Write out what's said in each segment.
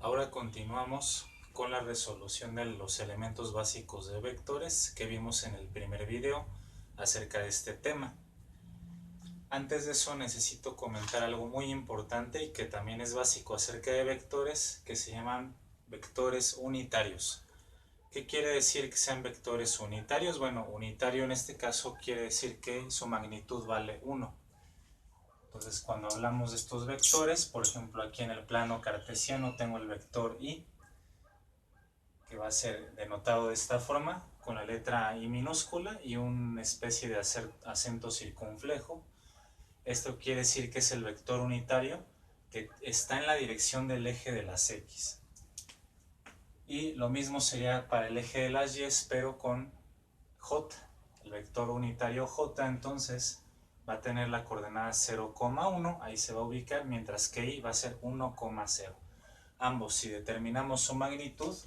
Ahora continuamos con la resolución de los elementos básicos de vectores que vimos en el primer video acerca de este tema. Antes de eso necesito comentar algo muy importante y que también es básico acerca de vectores, que se llaman vectores unitarios. ¿Qué quiere decir que sean vectores unitarios? Bueno, unitario en este caso quiere decir que su magnitud vale 1. Entonces, cuando hablamos de estos vectores, por ejemplo, aquí en el plano cartesiano tengo el vector i, que va a ser denotado de esta forma, con la letra I minúscula y una especie de acento circunflejo. Esto quiere decir que es el vector unitario que está en la dirección del eje de las x. Y lo mismo sería para el eje de las y, pero con j. El vector unitario j entonces va a tener la coordenada 0,1, ahí se va a ubicar, mientras que i va a ser 1,0. Ambos, si determinamos su magnitud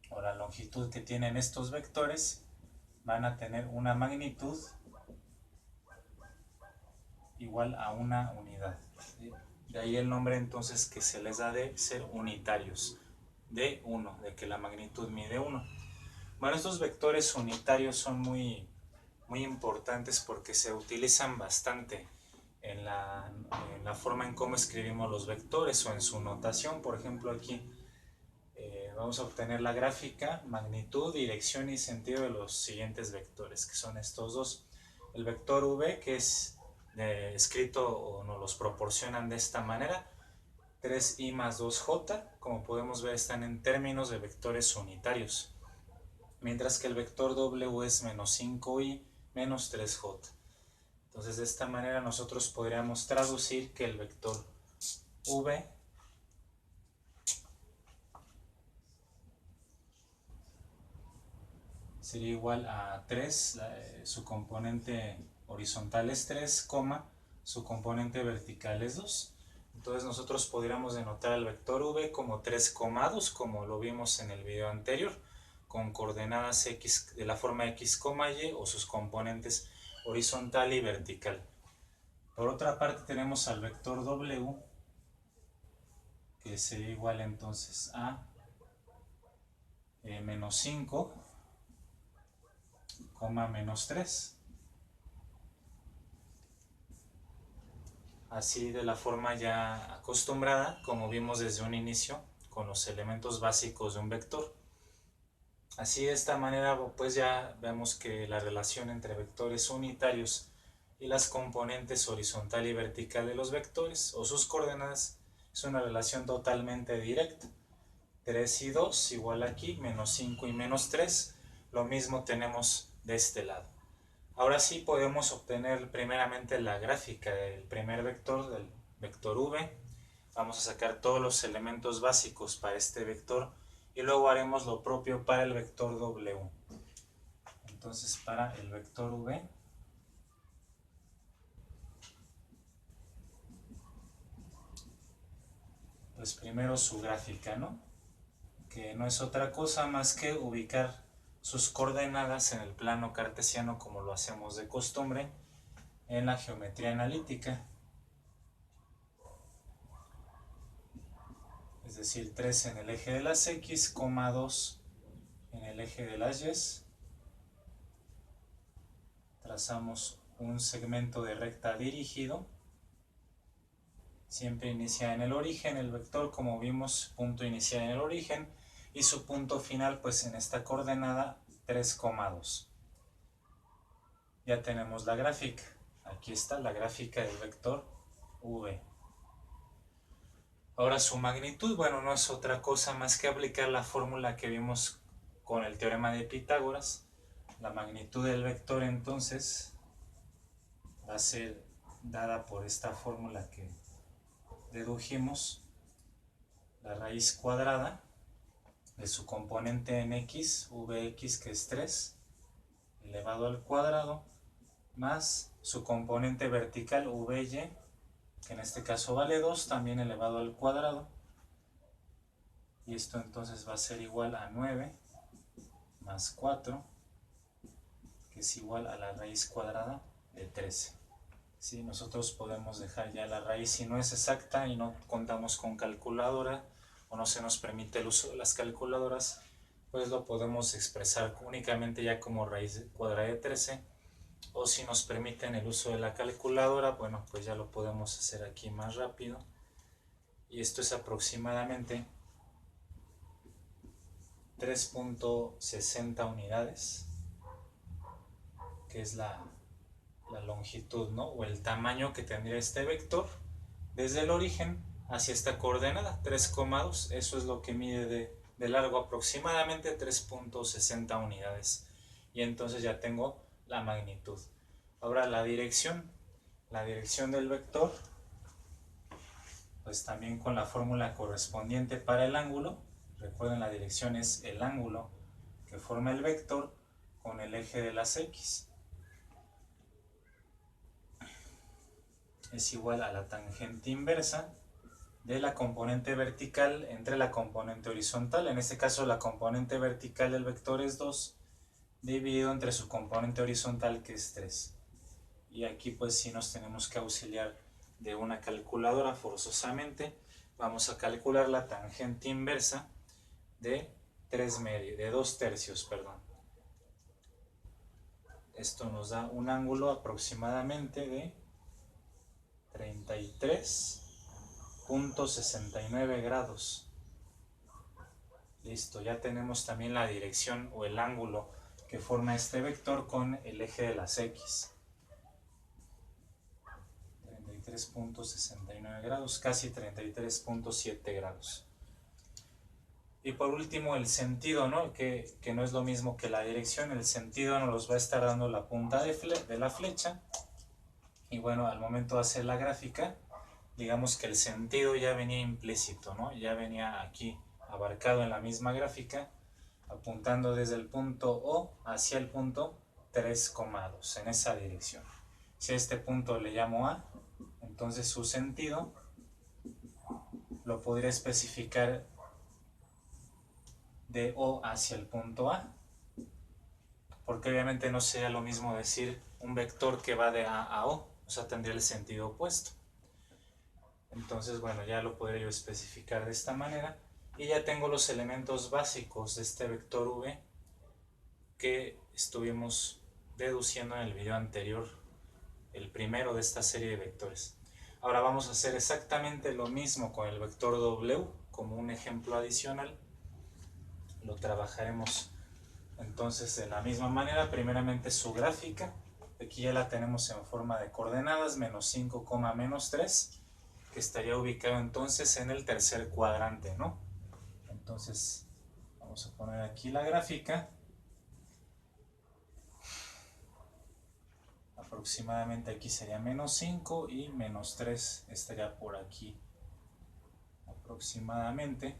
o la longitud que tienen estos vectores, van a tener una magnitud igual a una unidad. De ahí el nombre entonces que se les da de ser unitarios, de 1, de que la magnitud mide 1. Bueno, estos vectores unitarios son muy importantes porque se utilizan bastante en la forma en cómo escribimos los vectores o en su notación. Por ejemplo, aquí vamos a obtener la gráfica, magnitud, dirección y sentido de los siguientes vectores, que son estos dos. El vector v, que es escrito o nos los proporcionan de esta manera, 3i más 2j, como podemos ver están en términos de vectores unitarios, mientras que el vector w es menos 5i menos 3j. Entonces de esta manera nosotros podríamos traducir que el vector v sería igual a 3, su componente horizontal es 3, su componente vertical es 2. Entonces nosotros podríamos denotar el vector v como 3 comados, como lo vimos en el video anterior, con coordenadas x de la forma x, y o sus componentes horizontal y vertical. Por otra parte tenemos al vector w, que sería igual entonces a menos 5, menos 3. Así de la forma ya acostumbrada, como vimos desde un inicio, con los elementos básicos de un vector. Así de esta manera pues ya vemos que la relación entre vectores unitarios y las componentes horizontal y vertical de los vectores o sus coordenadas es una relación totalmente directa. 3 y 2 igual aquí, menos 5 y menos 3, lo mismo tenemos de este lado. Ahora sí podemos obtener primeramente la gráfica del primer vector, del vector v. Vamos a sacar todos los elementos básicos para este vector y luego haremos lo propio para el vector w. Entonces para el vector v, pues primero su gráfica, ¿no? Que no es otra cosa más que ubicar sus coordenadas en el plano cartesiano como lo hacemos de costumbre en la geometría analítica. Es decir, 3 en el eje de las x, 2 en el eje de las y. Trazamos un segmento de recta dirigido. Siempre inicia en el origen, el vector, como vimos, punto inicial en el origen, y su punto final pues en esta coordenada 3,2. Ya tenemos la gráfica. Aquí está la gráfica del vector v. Ahora su magnitud, bueno, no es otra cosa más que aplicar la fórmula que vimos con el teorema de Pitágoras. La magnitud del vector entonces va a ser dada por esta fórmula que dedujimos, la raíz cuadrada de su componente en x, vx, que es 3, elevado al cuadrado, más su componente vertical, vy, que en este caso vale 2, también elevado al cuadrado. Y esto entonces va a ser igual a 9 más 4, que es igual a la raíz cuadrada de 13. ¿Sí? Nosotros podemos dejar ya la raíz, si no es exacta y no contamos con calculadora, o no se nos permite el uso de las calculadoras, pues lo podemos expresar únicamente ya como raíz cuadrada de 13, o si nos permiten el uso de la calculadora, bueno, pues ya lo podemos hacer aquí más rápido, y esto es aproximadamente 3.60 unidades, que es la longitud, ¿no? O el tamaño que tendría este vector desde el origen hacia esta coordenada, 3,2. Eso es lo que mide de largo, aproximadamente 3.60 unidades. Y entonces ya tengo la magnitud. Ahora la dirección del vector, pues también con la fórmula correspondiente para el ángulo. Recuerden, la dirección es el ángulo que forma el vector con el eje de las X. Es igual a la tangente inversa de la componente vertical entre la componente horizontal. En este caso la componente vertical del vector es 2, dividido entre su componente horizontal, que es 3. Y aquí pues sí nos tenemos que auxiliar de una calculadora forzosamente. Vamos a calcular la tangente inversa de 2 tercios, perdón. Esto nos da un ángulo aproximadamente de 33.69 grados. Listo, ya tenemos también la dirección o el ángulo que forma este vector con el eje de las X. 33.69 grados, casi 33.7 grados. Y por último el sentido, ¿no? Que no es lo mismo que la dirección. El sentido nos va a estar dando la punta de la flecha. Y bueno, al momento de hacer la gráfica, digamos que el sentido ya venía implícito, ¿no? Ya venía aquí abarcado en la misma gráfica, apuntando desde el punto O hacia el punto 3,2, en esa dirección. Si a este punto le llamo A, entonces su sentido lo podría especificar de O hacia el punto A, porque obviamente no sería lo mismo decir un vector que va de A a O, o sea, tendría el sentido opuesto. Entonces, bueno, ya lo podría yo especificar de esta manera, y ya tengo los elementos básicos de este vector V que estuvimos deduciendo en el video anterior, el primero de esta serie de vectores. Ahora vamos a hacer exactamente lo mismo con el vector W como un ejemplo adicional. Lo trabajaremos entonces de la misma manera. Primeramente su gráfica, aquí ya la tenemos en forma de coordenadas, menos 5, menos 3, que estaría ubicado entonces en el tercer cuadrante, ¿no? Entonces vamos a poner aquí la gráfica. Aproximadamente aquí sería menos 5 y menos 3 estaría por aquí aproximadamente.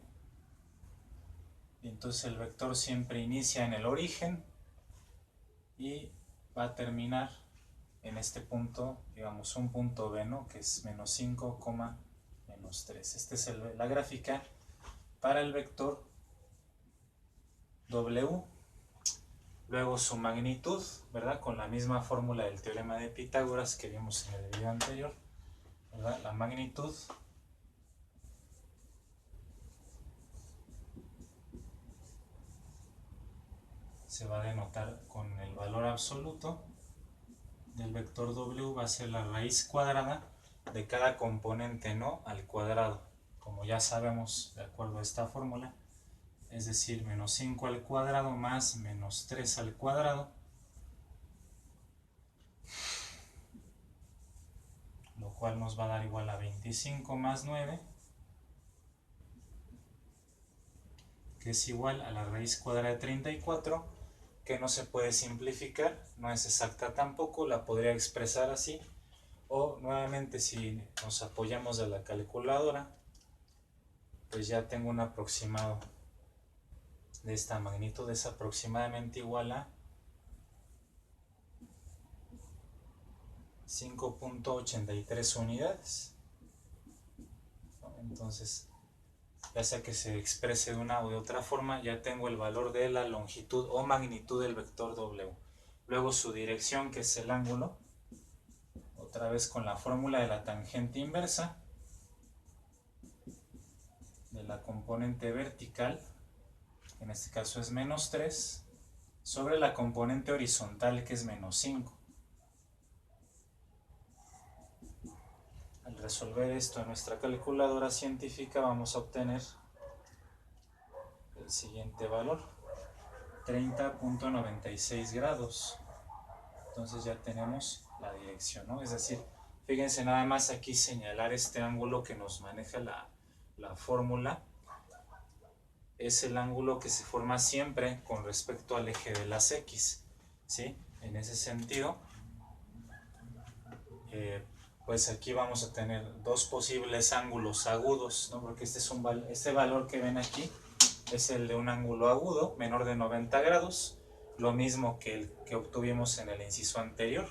Y entonces el vector siempre inicia en el origen y va a terminar en este punto, digamos un punto B, ¿no? Que es menos 5, menos 3. Esta es la gráfica para el vector W. Luego su magnitud, ¿verdad? Con la misma fórmula del teorema de Pitágoras que vimos en el video anterior, ¿verdad? La magnitud se va a denotar con el valor absoluto del vector W, va a ser la raíz cuadrada de cada componente, ¿no? Al cuadrado, como ya sabemos de acuerdo a esta fórmula, es decir, menos 5 al cuadrado más menos 3 al cuadrado, lo cual nos va a dar igual a 25 más 9, que es igual a la raíz cuadrada de 34, que no se puede simplificar, no es exacta tampoco, la podría expresar así, o nuevamente si nos apoyamos de la calculadora, pues ya tengo un aproximado de esta magnitud, es aproximadamente igual a 5.83 unidades. Entonces, ya sea que se exprese de una o de otra forma, ya tengo el valor de la longitud o magnitud del vector W. Luego su dirección, que es el ángulo, otra vez con la fórmula de la tangente inversa de la componente vertical, en este caso es menos 3, sobre la componente horizontal, que es menos 5. Al resolver esto en nuestra calculadora científica vamos a obtener el siguiente valor, 30.96 grados. Entonces ya tenemos la dirección, ¿no? Es decir, fíjense nada más aquí señalar este ángulo que nos maneja la fórmula. Es el ángulo que se forma siempre con respecto al eje de las X, ¿sí? En ese sentido, pues aquí vamos a tener dos posibles ángulos agudos, ¿no? Porque este valor que ven aquí es el de un ángulo agudo menor de 90 grados, lo mismo que el que obtuvimos en el inciso anterior.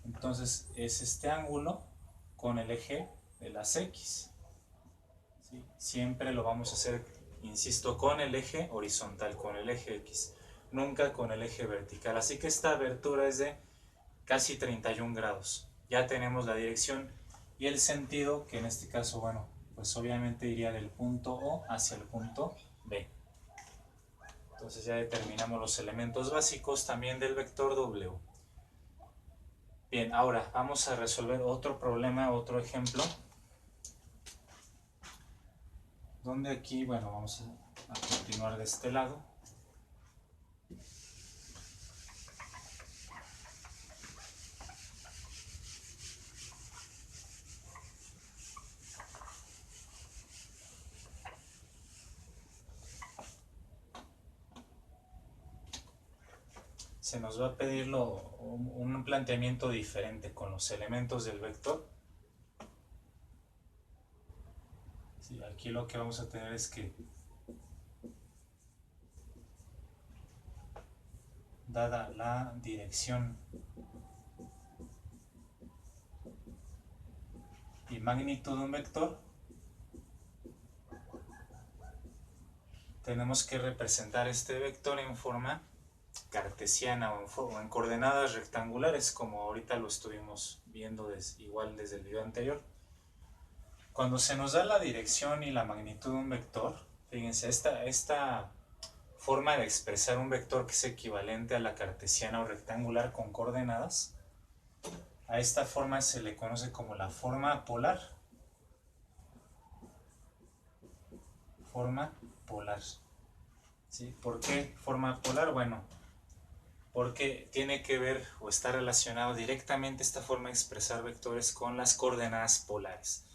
Entonces es este ángulo con el eje de las X, ¿sí? Siempre lo vamos a hacer, insisto, con el eje horizontal, con el eje X, nunca con el eje vertical. Así que esta abertura es de casi 31 grados. Ya tenemos la dirección y el sentido, que en este caso, bueno, pues obviamente iría del punto O hacia el punto B. Entonces ya determinamos los elementos básicos también del vector W. Bien, ahora vamos a resolver otro problema, otro ejemplo, donde aquí, bueno, vamos a continuar de este lado. Se nos va a pedir un planteamiento diferente con los elementos del vector. Sí, aquí lo que vamos a tener es que, dada la dirección y magnitud de un vector, tenemos que representar este vector en forma cartesiana o en coordenadas rectangulares, como ahorita lo estuvimos viendo igual desde el video anterior. Cuando se nos da la dirección y la magnitud de un vector, fíjense, esta forma de expresar un vector que es equivalente a la cartesiana o rectangular con coordenadas, a esta forma se le conoce como la forma polar. Forma polar. ¿Sí? ¿Por qué forma polar? Bueno, porque tiene que ver o está relacionado directamente esta forma de expresar vectores con las coordenadas polares.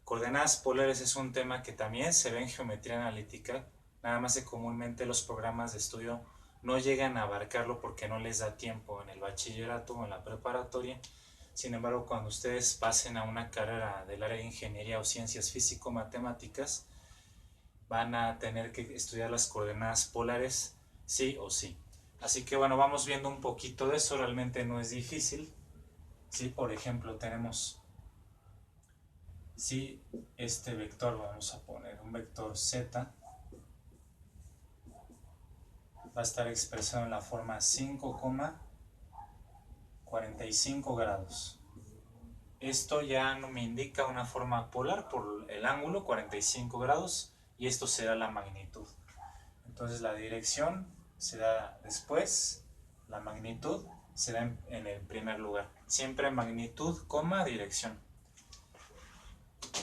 Coordenadas polares es un tema que también se ve en geometría analítica, nada más que comúnmente los programas de estudio no llegan a abarcarlo porque no les da tiempo en el bachillerato o en la preparatoria. Sin embargo, cuando ustedes pasen a una carrera del área de ingeniería o ciencias físico-matemáticas, van a tener que estudiar las coordenadas polares sí o sí. Así que bueno, vamos viendo un poquito de eso, realmente no es difícil. ¿Sí? Por ejemplo, tenemos, si este vector, vamos a poner un vector z, va a estar expresado en la forma 5,45 grados. Esto ya no me indica una forma polar por el ángulo, 45 grados, y esto será la magnitud. Entonces la dirección se da después, la magnitud se da en el primer lugar. Siempre magnitud, dirección.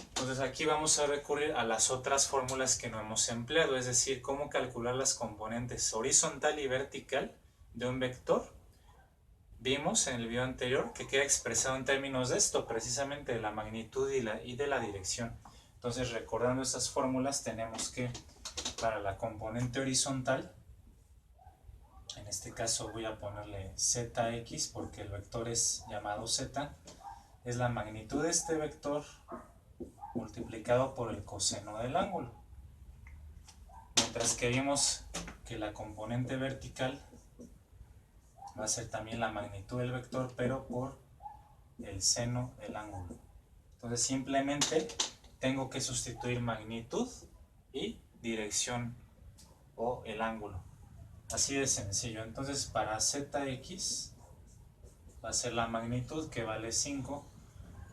Entonces aquí vamos a recurrir a las otras fórmulas que no hemos empleado, es decir, cómo calcular las componentes horizontal y vertical de un vector. Vimos en el video anterior que queda expresado en términos de esto, precisamente de la magnitud y de la dirección. Entonces, recordando estas fórmulas, tenemos que, para la componente horizontal, en este caso voy a ponerle zx porque el vector es llamado z, es la magnitud de este vector multiplicado por el coseno del ángulo. Mientras que vimos que la componente vertical va a ser también la magnitud del vector, pero por el seno del ángulo. Entonces simplemente tengo que sustituir magnitud y dirección o el ángulo. Así de sencillo. Entonces para zx va a ser la magnitud, que vale 5,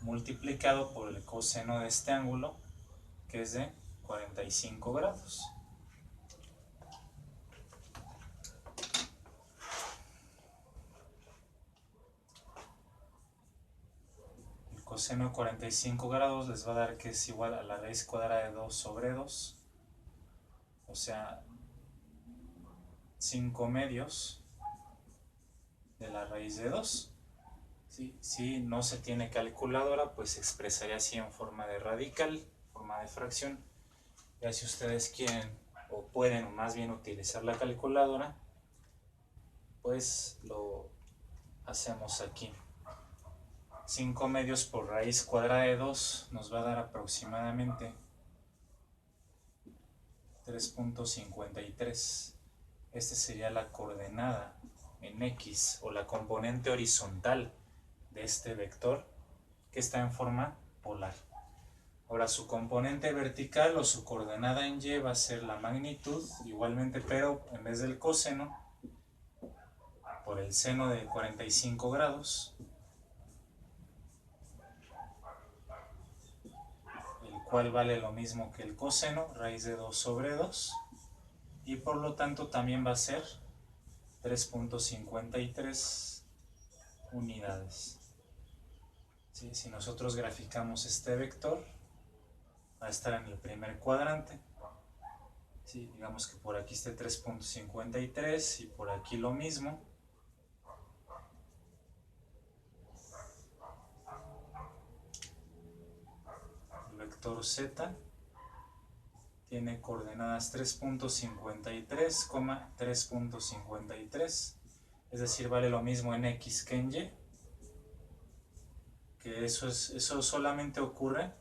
multiplicado por el coseno de este ángulo, que es de 45 grados. El coseno de 45 grados les va a dar que es igual a la raíz cuadrada de 2 sobre 2, o sea, 5 medios de la raíz de 2. Si no se tiene calculadora, pues se expresaría así en forma de radical, forma de fracción. Ya si ustedes quieren o pueden, o más bien utilizar la calculadora, pues lo hacemos aquí. 5 medios por raíz cuadrada de 2 nos va a dar aproximadamente 3.53. Esta sería la coordenada en X, o la componente horizontal de este vector, que está en forma polar. Ahora su componente vertical o su coordenada en Y va a ser la magnitud, igualmente, pero en vez del coseno, por el seno de 45 grados, el cual vale lo mismo que el coseno, raíz de 2 sobre 2, y por lo tanto también va a ser 3.53 unidades. ¿Sí? Si nosotros graficamos este vector, va a estar en el primer cuadrante. ¿Sí? Digamos que por aquí esté 3.53 y por aquí lo mismo. El vector Z tiene coordenadas 3.53, 3.53, es decir, vale lo mismo en X que en Y, que eso solamente ocurre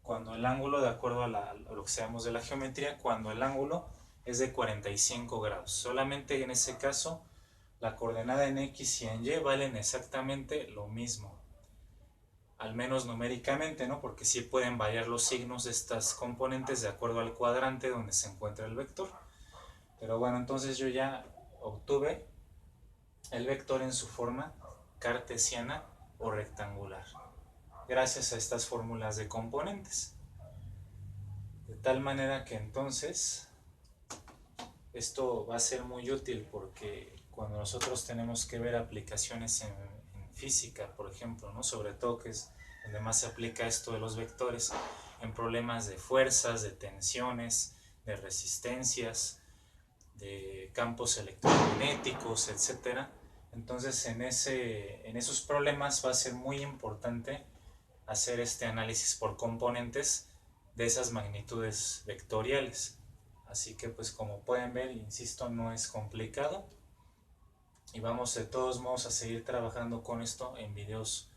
cuando el ángulo, de acuerdo a lo que sabemos de la geometría, cuando el ángulo es de 45 grados. Solamente en ese caso, la coordenada en X y en Y valen exactamente lo mismo. Al menos numéricamente, ¿no? Porque sí pueden variar los signos de estas componentes de acuerdo al cuadrante donde se encuentra el vector. Pero bueno, entonces yo ya obtuve el vector en su forma cartesiana o rectangular, gracias a estas fórmulas de componentes. De tal manera que entonces esto va a ser muy útil, porque cuando nosotros tenemos que ver aplicaciones en física, por ejemplo, ¿no? Sobre todo que es donde más se aplica esto de los vectores, en problemas de fuerzas, de tensiones, de resistencias, de campos electromagnéticos, etc. Entonces en esos problemas va a ser muy importante hacer este análisis por componentes de esas magnitudes vectoriales. Así que pues como pueden ver, insisto, no es complicado. Y vamos de todos modos a seguir trabajando con esto en videos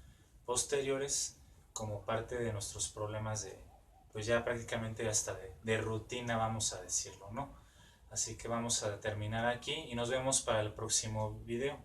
posteriores como parte de nuestros problemas de, pues ya prácticamente hasta de rutina, vamos a decirlo, ¿no? Así que vamos a terminar aquí y nos vemos para el próximo video.